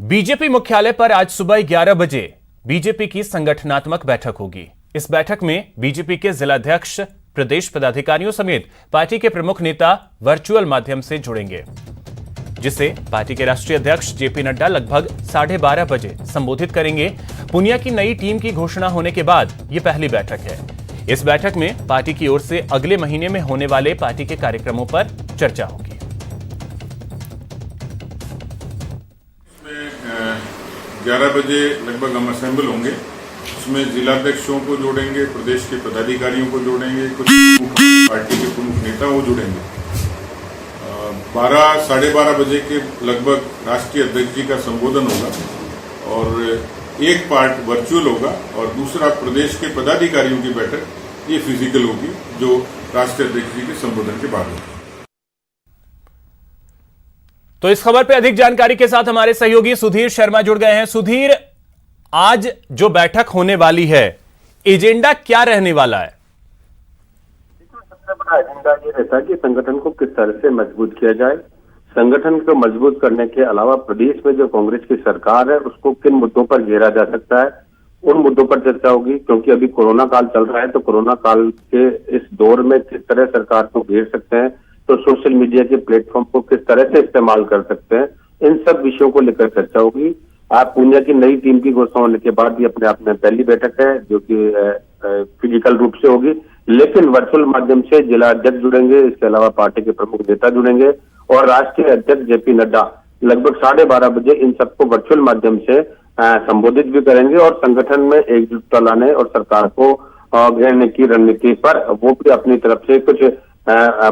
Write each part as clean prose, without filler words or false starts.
BJP मुख्यालय पर आज सुबह 11 बजे बीजेपी की संगठनात्मक बैठक होगी। इस बैठक में बीजेपी के जिलाध्यक्ष, प्रदेश पदाधिकारियों समेत पार्टी के प्रमुख नेता वर्चुअल माध्यम से जुड़ेंगे, जिसे पार्टी के राष्ट्रीय अध्यक्ष जेपी नड्डा लगभग 12:30 बजे संबोधित करेंगे। पूनिया की नई टीम की घोषणा होने के बाद यह पहली बैठक है। इस बैठक में पार्टी की ओर से अगले महीने में होने वाले पार्टी के कार्यक्रमों पर चर्चा होगी। 11 बजे लगभग हम असेंबल होंगे। उसमें जिलाध्यक्षों को जोड़ेंगे, प्रदेश के पदाधिकारियों को जोड़ेंगे, कुछ पार्टी के प्रमुख नेता वो जुड़ेंगे। 12 12:30 बजे के लगभग राष्ट्रीय अध्यक्ष जी का संबोधन होगा और एक पार्ट वर्चुअल होगा और दूसरा प्रदेश के पदाधिकारियों की बैठक ये फिजिकल होगी, जो राष्ट्रीय अध्यक्ष जी के संबोधन के बाद होगी। तो इस खबर पे अधिक जानकारी के साथ हमारे सहयोगी सुधीर शर्मा जुड़ गए हैं। सुधीर, आज जो बैठक होने वाली है, एजेंडा क्या रहने वाला है? सबसे बड़ा एजेंडा ये रहता है कि संगठन को किस तरह से मजबूत किया जाए। संगठन को मजबूत करने के अलावा प्रदेश में जो कांग्रेस की सरकार है उसको किन मुद्दों पर घेरा जा सकता है, उन मुद्दों पर चर्चा होगी। क्योंकि अभी कोरोना काल चल रहा है, तो कोरोना काल के इस दौर में किस तरह सरकार को घेर सकते हैं, तो सोशल मीडिया के प्लेटफॉर्म को किस तरह से इस्तेमाल कर सकते हैं, इन सब विषयों को लेकर चर्चा होगी। आप पूनिया की नई टीम की घोषणा होने के बाद भी अपने आप में पहली बैठक है, जो कि फिजिकल रूप से होगी, लेकिन वर्चुअल माध्यम से जिला अध्यक्ष जुड़ेंगे। इसके अलावा पार्टी के प्रमुख नेता जुड़ेंगे और राष्ट्रीय अध्यक्ष जेपी नड्डा लगभग 12:30 बजे इन सबको वर्चुअल माध्यम से संबोधित भी करेंगे और संगठन में एकजुटता लाने और सरकार को घेरने की रणनीति पर वो भी अपनी तरफ से कुछ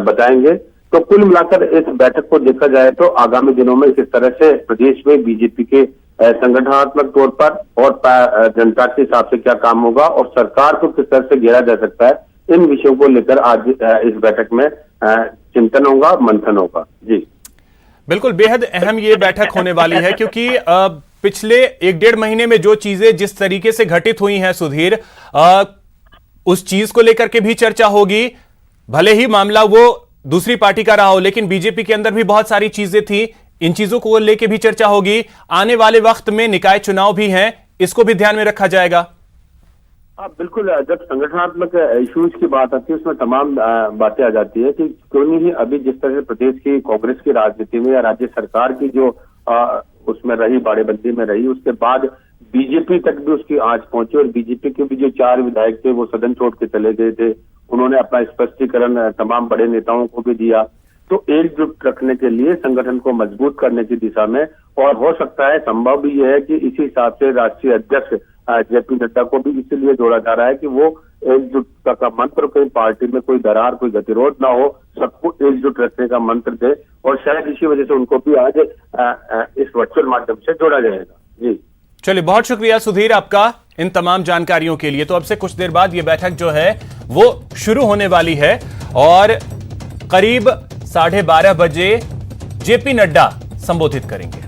बताएंगे। तो कुल मिलाकर इस बैठक को देखा जाए तो आगामी दिनों में किस तरह से प्रदेश में बीजेपी के संगठनात्मक तौर पर और जनता के हिसाब से क्या काम होगा और सरकार को किस तरह से घेरा जा सकता है, इन विषयों को लेकर आज इस बैठक में चिंतन होगा, मंथन होगा। जी बिल्कुल, बेहद अहम ये बैठक होने वाली है, क्योंकि पिछले 1-1.5 महीने में जो चीजें जिस तरीके से घटित हुई हैं सुधीर, उस चीज को लेकर के भी चर्चा होगी। भले ही मामला वो दूसरी पार्टी का रहा हो, लेकिन बीजेपी के अंदर भी बहुत सारी चीजें थी, इन चीजों को लेकर भी चर्चा होगी। आने वाले वक्त में निकाय चुनाव भी हैं, इसको भी ध्यान में रखा जाएगा। हाँ बिल्कुल, जब संगठनात्मक इश्यूज की बात आती है उसमें तमाम बातें आ जाती है कि क्यों नहीं अभी जिस तरह से प्रदेश की कांग्रेस की राजनीति में या राज्य सरकार की जो उसमें रही, बाड़ेबंदी में रही, उसके बाद बीजेपी तक भी उसकी आंच पहुंची और बीजेपी के भी जो 4 विधायक थे वो सदन छोड़ के चले गए थे। उन्होंने अपना स्पष्टीकरण तमाम बड़े नेताओं को भी दिया। तो एकजुट रखने के लिए, संगठन को मजबूत करने की दिशा में, और हो सकता है संभव भी यह है कि इसी हिसाब से राष्ट्रीय अध्यक्ष जेपी नड्डा को भी इसीलिए जोड़ा जा रहा है कि वो एकजुटता का मंत्र, कहीं पार्टी में कोई दरार, कोई गतिरोध ना हो, सबको एकजुट रखने का मंत्र दे, और शायद इसी वजह से उनको भी आज इस वर्चुअल माध्यम से जोड़ा जाएगा। जी चलिए, बहुत शुक्रिया सुधीर आपका इन तमाम जानकारियों के लिए। तो अब से कुछ देर बाद ये बैठक जो है वो शुरू होने वाली है और करीब 12:30 बजे जेपी नड्डा संबोधित करेंगे।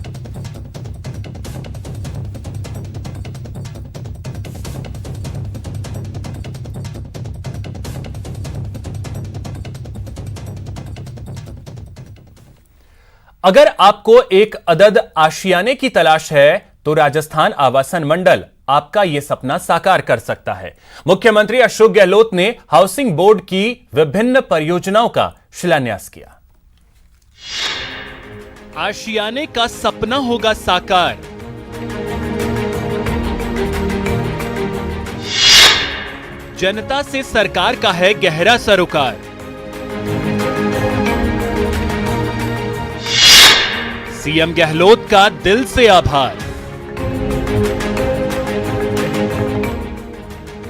अगर आपको एक अदद आशियाने की तलाश है तो राजस्थान आवासन मंडल आपका यह सपना साकार कर सकता है। मुख्यमंत्री अशोक गहलोत ने हाउसिंग बोर्ड की विभिन्न परियोजनाओं का शिलान्यास किया। आशियाने का सपना होगा साकार। जनता से सरकार का है गहरा सरोकार। सीएम गहलोत का दिल से आभार।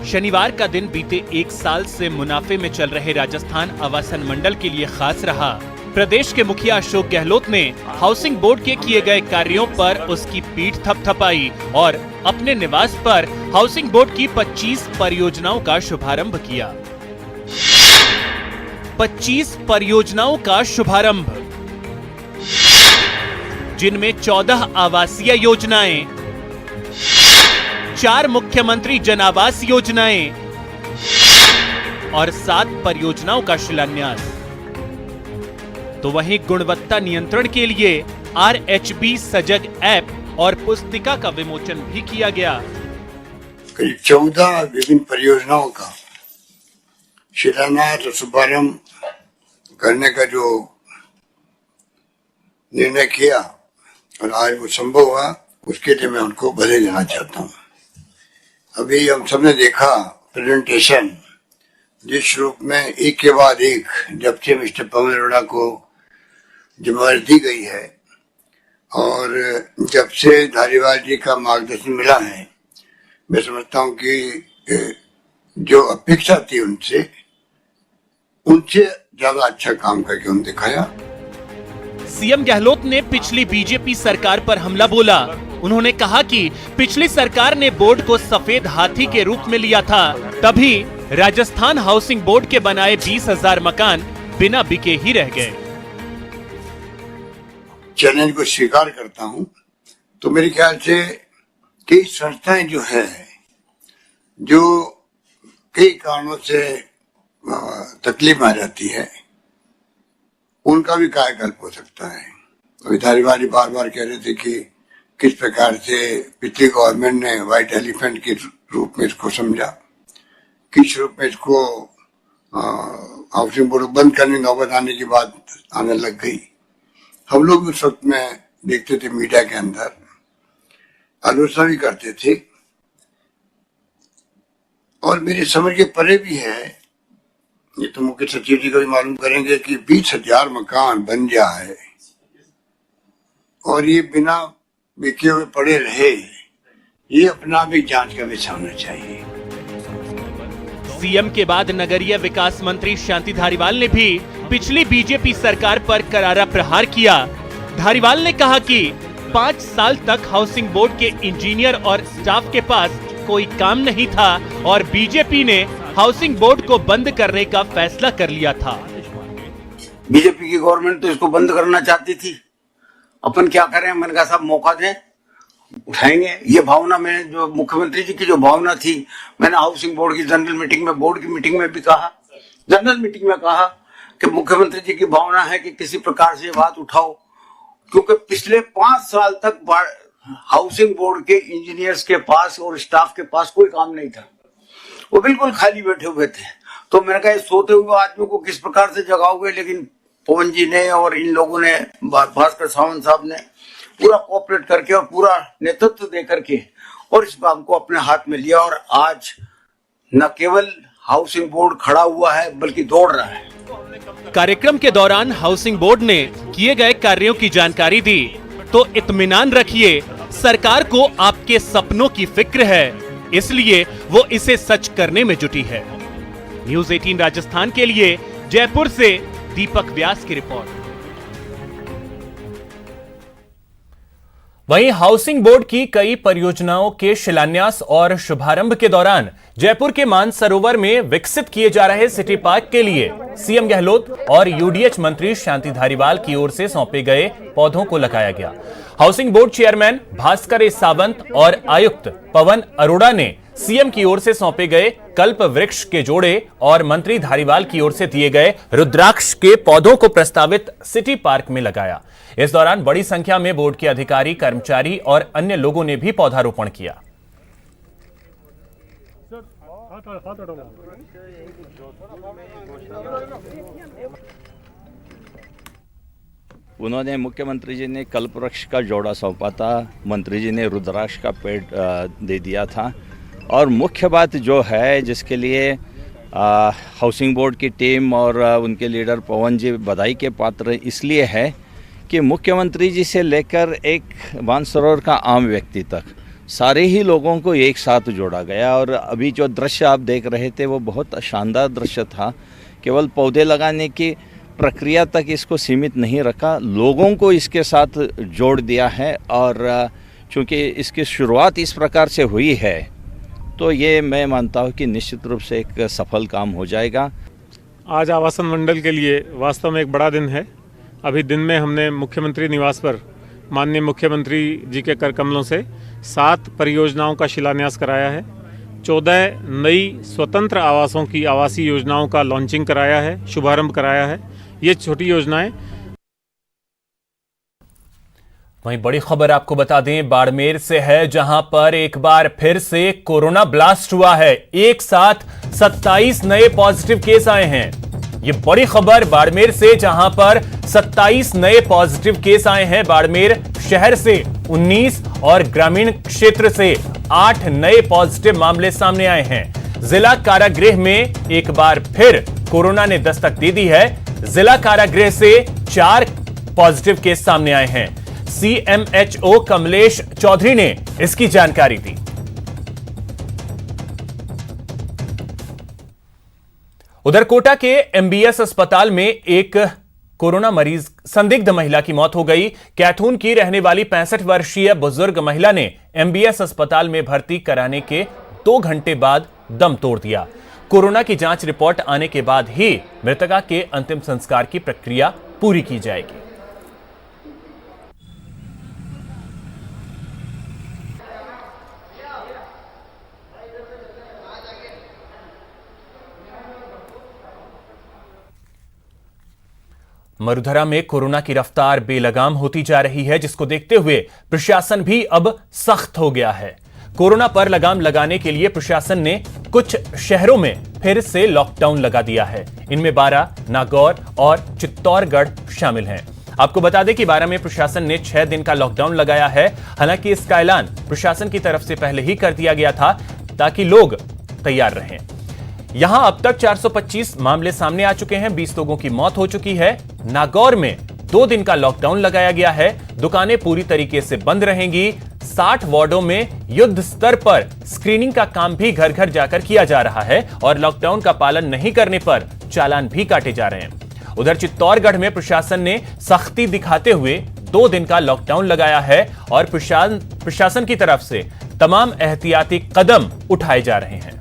शनिवार का दिन बीते 1 साल से मुनाफे में चल रहे राजस्थान आवासन मंडल के लिए खास रहा। प्रदेश के मुखिया अशोक गहलोत ने हाउसिंग बोर्ड के किए गए कार्यों पर उसकी पीठ थपथपाई और अपने निवास पर हाउसिंग बोर्ड की 25 परियोजनाओं का शुभारंभ किया। 25 परियोजनाओं का शुभारंभ, जिनमें 14 आवासीय योजनाएं, 4 मुख्यमंत्री जन आवास योजनाएं और 7 परियोजनाओं का शिलान्यास। तो वहीं गुणवत्ता नियंत्रण के लिए RHB सजग ऐप और पुस्तिका का विमोचन भी किया गया। करीब 14 विभिन्न परियोजनाओं का शिलान्यास और शुभारंभ करने का जो निर्णय किया और आज वो संभव हुआ, उसके लिए मैं उनको बधाई देना चाहता हूँ। अभी हम सबने देखा प्रेजेंटेशन, जिस रूप में एक के बाद एक जब से मिस्टर पवन अरोड़ा को जिम्मेदारी दी गई है और जब से धारीवाल जी का मार्गदर्शन मिला है, मैं समझता हूँ कि जो अपेक्षा थी उनसे ज्यादा अच्छा काम करके उन्होंने दिखाया। सीएम गहलोत ने पिछली बीजेपी सरकार पर हमला बोला। उन्होंने कहा कि पिछली सरकार ने बोर्ड को सफेद हाथी के रूप में लिया था, तभी राजस्थान हाउसिंग बोर्ड के बनाए 20,000 मकान बिना बिके ही रह गए। चैलेंज को स्वीकार करता हूं, तो मेरे ख्याल से कई संस्थाएं जो है, जो कई कारणों से तकलीफ आ जाती है, उनका भी कायाकल्प हो सकता है। अभी धारीवाल बार बार कह रहे थे कि किस प्रकार से पिछली गवर्नमेंट ने व्हाइट एलिफेंट के रूप में इसको समझा, किस रूप में इसको हाउसिंग बोर्ड बंद करने नौबत आने की बात आने लग गई। हम लोग उस वक्त में देखते थे मीडिया के अंदर, आलोचना भी करते थे और मेरी समझ के परे भी है। ये तो मुख्य सचिव जी को भी मालूम करेंगे कि 20,000 मकान बन जाए और ये बिना बिके हुए पड़े रहे, ये अपना भी जांच का विषय होना चाहिए। सीएम के बाद नगरीय विकास मंत्री शांति धारीवाल ने भी पिछली बीजेपी सरकार पर करारा प्रहार किया। धारीवाल ने कहा कि 5 साल तक हाउसिंग बोर्ड के इंजीनियर और स्टाफ के पास कोई काम नहीं था और बीजेपी ने हाउसिंग बोर्ड को बंद करने का फैसला कर लिया था। बीजेपी की गवर्नमेंट तो इसको बंद करना चाहती थी, अपन क्या करें। मैंने कहा साहब मौका दें, उठाएंगे। ये भावना में जो मुख्यमंत्री जी की जो भावना थी, मैंने हाउसिंग बोर्ड की जनरल मीटिंग में, बोर्ड की मीटिंग में भी कहा, जनरल मीटिंग में कहा कि मुख्यमंत्री जी की भावना है कि किसी प्रकार से बात उठाओ, क्योंकि पिछले 5 साल तक हाउसिंग बोर्ड के इंजीनियर्स के पास और स्टाफ के पास कोई काम नहीं था, वो बिल्कुल खाली बैठे हुए थे। तो मैंने कहा सोते हुए आदमी को किस प्रकार से जगाओगे, लेकिन पवन जी ने और इन लोगों ने, भास्कर सावंत साहब ने पूरा कोऑपरेट करके और पूरा नेतृत्व दे करके और इस काम को अपने हाथ में लिया और आज न केवल हाउसिंग बोर्ड खड़ा हुआ है बल्कि दौड़ रहा है। कार्यक्रम के दौरान हाउसिंग बोर्ड ने किए गए कार्यों की जानकारी दी। तो इत्मीनान रखिए, सरकार को आपके सपनों की फिक्र है, इसलिए वो इसे सच करने में जुटी है। न्यूज़ 18 राजस्थान के लिए जयपुर से दीपक व्यास की रिपोर्ट। वहीं हाउसिंग बोर्ड की कई परियोजनाओं के शिलान्यास और शुभारंभ के दौरान जयपुर के मानसरोवर में विकसित किए जा रहे सिटी पार्क के लिए सीएम गहलोत और यूडीएच मंत्री शांति धारीवाल की ओर से सौंपे गए पौधों को लगाया गया। Housing board chairman Bhaskar Sawant और आयुक्त पवन अरोड़ा ने सीएम की ओर से सौंपे गए कल्प वृक्ष के जोड़े और मंत्री धारीवाल की ओर से दिए गए रुद्राक्ष के पौधों को प्रस्तावित सिटी पार्क में लगाया। इस दौरान बड़ी संख्या में बोर्ड के अधिकारी, कर्मचारी और अन्य लोगों ने भी पौधारोपण किया। उन्होंने, मुख्यमंत्री जी ने कल्पवृक्ष का जोड़ा सौंपा था, मंत्री जी ने रुद्राक्ष का पेड़ दे दिया था। और मुख्य बात जो है, जिसके लिए हाउसिंग बोर्ड की टीम और उनके लीडर पवन जी बधाई के पात्र इसलिए है कि मुख्यमंत्री जी से लेकर एक मानसरोवर का आम व्यक्ति तक सारे ही लोगों को एक साथ जोड़ा गया। और अभी जो दृश्य आप देख रहे थे वो बहुत शानदार दृश्य था। केवल पौधे लगाने की प्रक्रिया तक इसको सीमित नहीं रखा, लोगों को इसके साथ जोड़ दिया है। और चूँकि इसकी शुरुआत इस प्रकार से हुई है, तो ये मैं मानता हूँ कि निश्चित रूप से एक सफल काम हो जाएगा। आज आवासन मंडल के लिए वास्तव में एक बड़ा दिन है। अभी दिन में हमने मुख्यमंत्री निवास पर माननीय मुख्यमंत्री जी के कर कमलों से 7 परियोजनाओं का शिलान्यास कराया है। 14 नई स्वतंत्र आवासों की आवासीय योजनाओं का लॉन्चिंग कराया है, शुभारंभ कराया है। ये छोटी योजनाएं वहीं बड़ी खबर आपको बता दें बाड़मेर से है, जहां पर एक बार फिर से कोरोना ब्लास्ट हुआ है। एक साथ 27 नए पॉजिटिव केस आए हैं। ये बड़ी खबर बाड़मेर से, जहां पर 27 नए पॉजिटिव केस आए हैं। बाड़मेर शहर से 19 और ग्रामीण क्षेत्र से 8 नए पॉजिटिव मामले सामने आए हैं। जिला कारागृह में एक बार फिर कोरोना ने दस्तक दे दी है। जिला कारागृह से 4 पॉजिटिव केस सामने आए हैं। सीएमएचओ कमलेश चौधरी ने इसकी जानकारी दी। उधर कोटा के एमबीएस अस्पताल में एक कोरोना मरीज संदिग्ध महिला की मौत हो गई। कैथून की रहने वाली 65 वर्षीय बुजुर्ग महिला ने एमबीएस अस्पताल में भर्ती कराने के 2 घंटे बाद दम तोड़ दिया। कोरोना की जांच रिपोर्ट आने के बाद ही मृतका के अंतिम संस्कार की प्रक्रिया पूरी की जाएगी। मरुधरा में कोरोना की रफ्तार बेलगाम होती जा रही है, जिसको देखते हुए प्रशासन भी अब सख्त हो गया है। कोरोना पर लगाम लगाने के लिए प्रशासन ने कुछ शहरों में फिर से लॉकडाउन लगा दिया है। इनमें बारां, नागौर और चित्तौड़गढ़ शामिल हैं। आपको बता दें कि बारां में प्रशासन ने 6 दिन का लॉकडाउन लगाया है। हालांकि इसका ऐलान प्रशासन की तरफ से पहले ही कर दिया गया था ताकि लोग तैयार रहें। यहां अब तक 425 मामले सामने आ चुके हैं। 20 लोगों की मौत हो चुकी है। नागौर में 2 दिन का लॉकडाउन लगाया गया है। दुकानें पूरी तरीके से बंद रहेंगी। 60 वार्डों में युद्ध स्तर पर स्क्रीनिंग का काम भी घर घर जाकर किया जा रहा है और लॉकडाउन का पालन नहीं करने पर चालान भी काटे जा रहे हैं। उधर चित्तौड़गढ़ में प्रशासन ने सख्ती दिखाते हुए 2 दिन का लॉकडाउन लगाया है और प्रशासन की तरफ से तमाम एहतियाती कदम उठाए जा रहे हैं।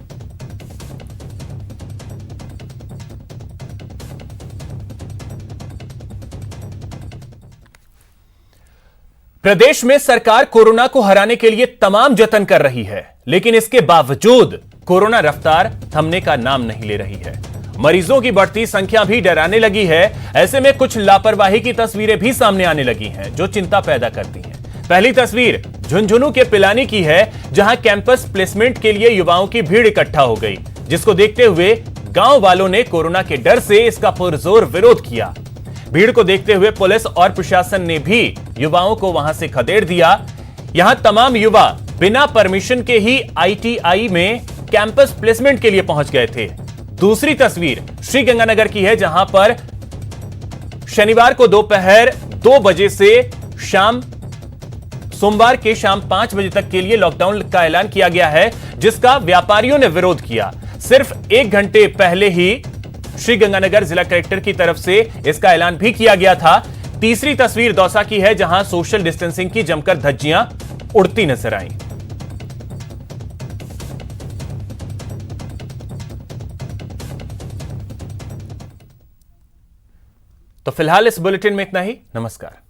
प्रदेश में सरकार कोरोना को हराने के लिए तमाम जतन कर रही है, लेकिन इसके बावजूद कोरोना रफ्तार थमने का नाम नहीं ले रही है। मरीजों की बढ़ती संख्या भी डराने लगी है। ऐसे में कुछ लापरवाही की तस्वीरें भी सामने आने लगी हैं, जो चिंता पैदा करती हैं। पहली तस्वीर झुंझुनू के पिलानी की है, जहां कैंपस प्लेसमेंट के लिए युवाओं की भीड़ इकट्ठा हो गई, जिसको देखते हुए गांव वालों ने कोरोना के डर से इसका पुरजोर विरोध किया। भीड़ को देखते हुए पुलिस और प्रशासन ने भी युवाओं को वहां से खदेड़ दिया। यहां तमाम युवा बिना परमिशन के ही आईटीआई में कैंपस प्लेसमेंट के लिए पहुंच गए थे। दूसरी तस्वीर श्रीगंगानगर की है, जहां पर शनिवार को दोपहर 2 बजे से सोमवार के शाम 5 बजे तक के लिए लॉकडाउन का ऐलान किया गया है, जिसका व्यापारियों ने विरोध किया। सिर्फ 1 घंटे पहले ही श्रीगंगानगर जिला कलेक्टर की तरफ से इसका ऐलान भी किया गया था। तीसरी तस्वीर दौसा की है, जहां सोशल डिस्टेंसिंग की जमकर धज्जियां उड़ती नजर आईं। तो फिलहाल इस बुलेटिन में इतना ही। नमस्कार।